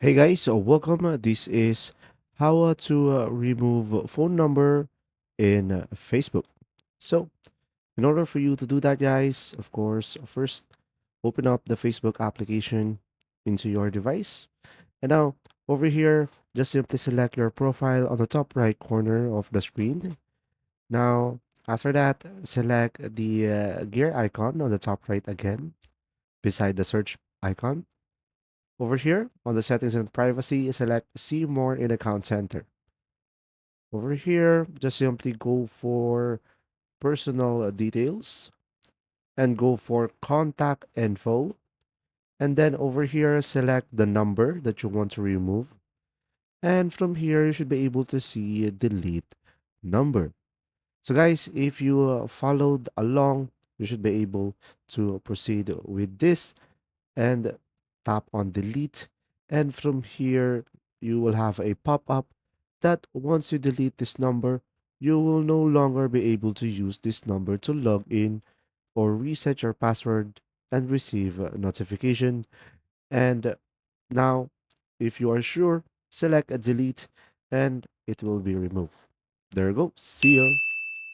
Hey guys, so welcome. This is how to remove phone number in Facebook. So, in order for you to do that, guys, of course, first open up the Facebook application into your device. And now, over here, just simply select your profile on the top right corner of the screen. Now, after that, select the gear icon on the top right again, beside the search icon. Over here, on the settings and privacy, select see more in account center. Over here, just simply go for personal details and go for contact info. And then over here, select the number that you want to remove. And from here, you should be able to see delete number. So guys, if you followed along, you should be able to proceed with this and tap on delete. And from here, you will have a pop-up that once you delete this number, you will no longer be able to use this number to log in or reset your password and receive a notification. And now, if you are sure, select a delete and it will be removed. There you go. See ya.